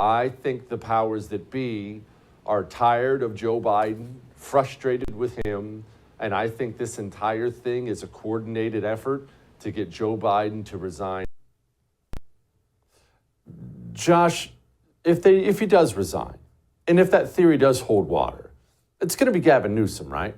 I think the powers that be are tired of Joe Biden, frustrated with him, and I think this entire thing is a coordinated effort to get Joe Biden to resign. Josh, if he does resign, and if that theory does hold water, it's going to be Gavin Newsom, right?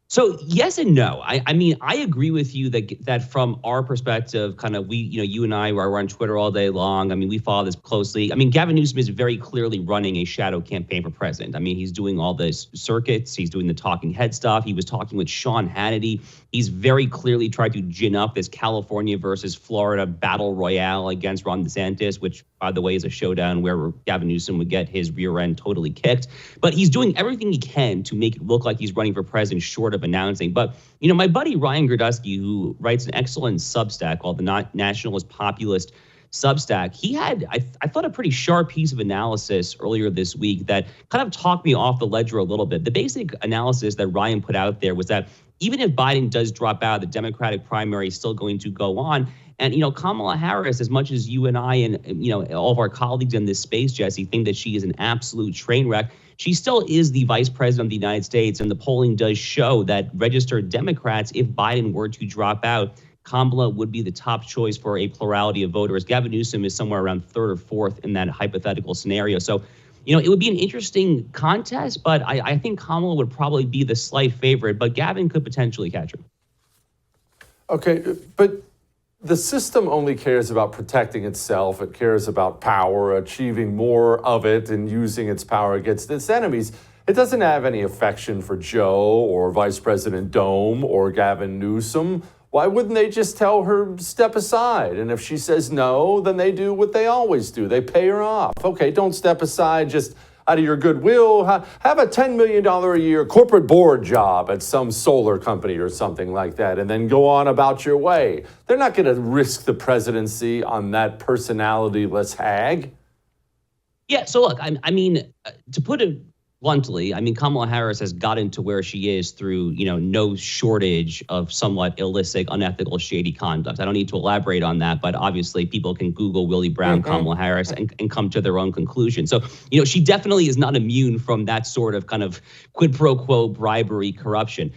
So yes and no. I mean, I agree with you that from our perspective, kind of you and I are on Twitter all day long. I mean, we follow this closely. I mean, Gavin Newsom is very clearly running a shadow campaign for president. I mean, he's doing all the circuits. He's doing the talking head stuff. He was talking with Sean Hannity. He's very clearly tried to gin up this California versus Florida battle royale against Ron DeSantis, which, by the way, is a showdown where Gavin Newsom would get his rear end totally kicked. But he's doing everything he can to make it look like he's running for president short of announcing. But, my buddy Ryan Gradusky, who writes an excellent Substack called the Nationalist Populist Substack, he had, I thought, a pretty sharp piece of analysis earlier this week that kind of talked me off the ledger a little bit. The basic analysis that Ryan put out there was that even if Biden does drop out, the Democratic primary is still going to go on. And, Kamala Harris, as much as you and I and, all of our colleagues in this space, Jesse, think that she is an absolute train wreck, she still is the vice president of the United States. And the polling does show that registered Democrats, if Biden were to drop out, Kamala would be the top choice for a plurality of voters. Gavin Newsom is somewhere around third or fourth in that hypothetical scenario. So, it would be an interesting contest, but I think Kamala would probably be the slight favorite, but Gavin could potentially catch her. Okay, but the system only cares about protecting itself. It cares about power, achieving more of it, and using its power against its enemies. It doesn't have any affection for Joe or Vice President Dome or Gavin Newsom. Why wouldn't they just tell her step aside? And if she says no, then they do what they always do. They pay her off. Okay, don't step aside just out of your goodwill. Have a $10 million a year corporate board job at some solar company or something like that, and then go on about your way. They're not going to risk the presidency on that personality-less hag. Yeah, so look, I mean, to put it bluntly, I mean, Kamala Harris has gotten to where she is through, no shortage of somewhat illicit, unethical, shady conduct. I don't need to elaborate on that, but obviously people can Google Willie Brown, Kamala Harris, and come to their own conclusion. So, she definitely is not immune from that sort of kind of quid pro quo bribery corruption.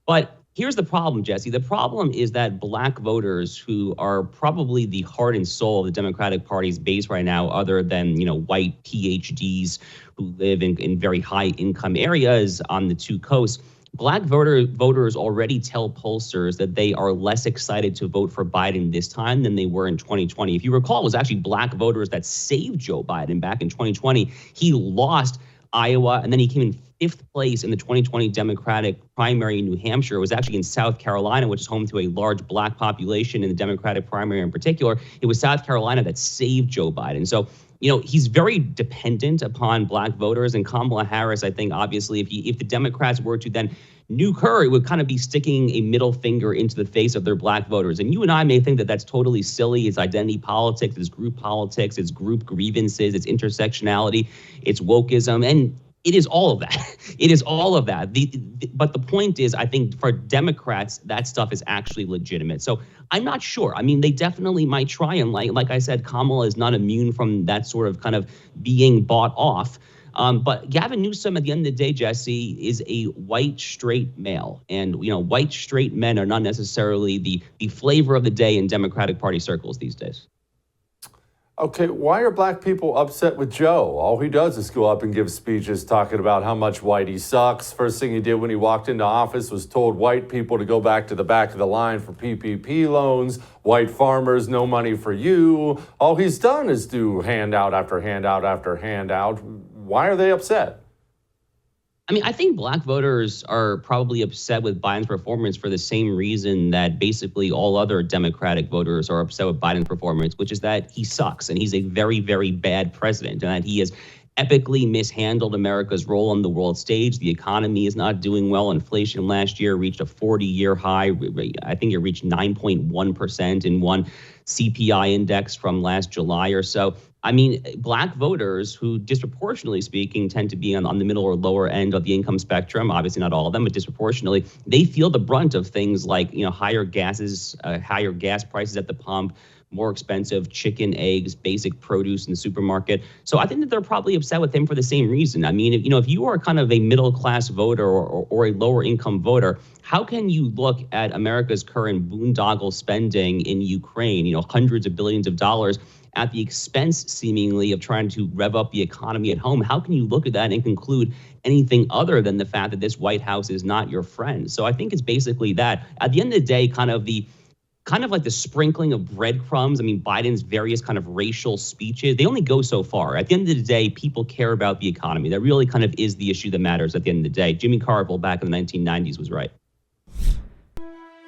But here's the problem, Jesse. The problem is that black voters, who are probably the heart and soul of the Democratic Party's base right now, other than, white PhDs who live in very high income areas on the two coasts, black voters already tell pollsters that they are less excited to vote for Biden this time than they were in 2020. If you recall, it was actually black voters that saved Joe Biden back in 2020. He lost Iowa, and then he came in fifth place in the 2020 Democratic primary in New Hampshire. It was actually in South Carolina, which is home to a large black population in the Democratic primary in particular. It was South Carolina that saved Joe Biden. So, he's very dependent upon black voters. And Kamala Harris, I think, obviously, if the Democrats were to then nuke her, it would kind of be sticking a middle finger into the face of their black voters. And you and I may think that that's totally silly. It's identity politics, it's group politics, it's group grievances, it's intersectionality, it's wokeism, and it is all of that. It is all of that. But the point is, I think for Democrats, that stuff is actually legitimate. So I'm not sure. I mean, they definitely might try. And like I said, Kamala is not immune from that sort of kind of being bought off. But Gavin Newsom, at the end of the day, Jesse, is a white, straight male. And, white, straight men are not necessarily the flavor of the day in Democratic Party circles these days. Okay, why are black people upset with Joe? All he does is go up and give speeches talking about how much white he sucks. First thing he did when he walked into office was told white people to go back to the back of the line for PPP loans. White farmers, no money for you. All he's done is do handout after handout after handout. Why are they upset? I mean, I think black voters are probably upset with Biden's performance for the same reason that basically all other Democratic voters are upset with Biden's performance, which is that he sucks and he's a very, very bad president, and that he has epically mishandled America's role on the world stage. The economy is not doing well. Inflation last year reached a 40-year high. I think it reached 9.1% in one CPI index from last July or so. I mean, black voters who, disproportionately speaking, tend to be on the middle or lower end of the income spectrum, obviously not all of them, but disproportionately, they feel the brunt of things like, higher gas prices at the pump, more expensive chicken, eggs, basic produce in the supermarket. So I think that they're probably upset with him for the same reason. I mean, if you are kind of a middle-class voter or a lower-income voter, how can you look at America's current boondoggle spending in Ukraine, hundreds of billions of dollars, at the expense, seemingly, of trying to rev up the economy at home? How can you look at that and conclude anything other than the fact that this White House is not your friend? So I think it's basically that. At the end of the day, kind of like the sprinkling of breadcrumbs. I mean, Biden's various kind of racial speeches, they only go so far. At the end of the day, people care about the economy. That really kind of is the issue that matters at the end of the day. Jimmy Carville back in the 1990s was right.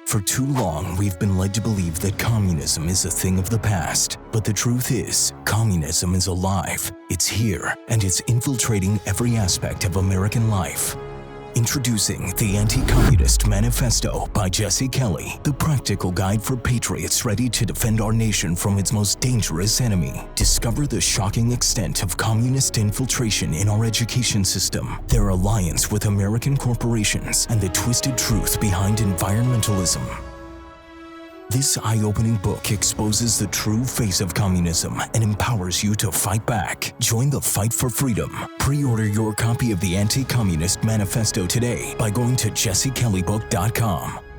For too long, we've been led to believe that communism is a thing of the past. But the truth is, communism is alive. It's here, and it's infiltrating every aspect of American life. Introducing the Anti-Communist Manifesto by Jesse Kelly, the practical guide for patriots ready to defend our nation from its most dangerous enemy. Discover the shocking extent of communist infiltration in our education system, their alliance with American corporations, and the twisted truth behind environmentalism. This eye-opening book exposes the true face of communism and empowers you to fight back. Join the fight for freedom. Pre-order your copy of the Anti-Communist Manifesto today by going to jessekellybook.com.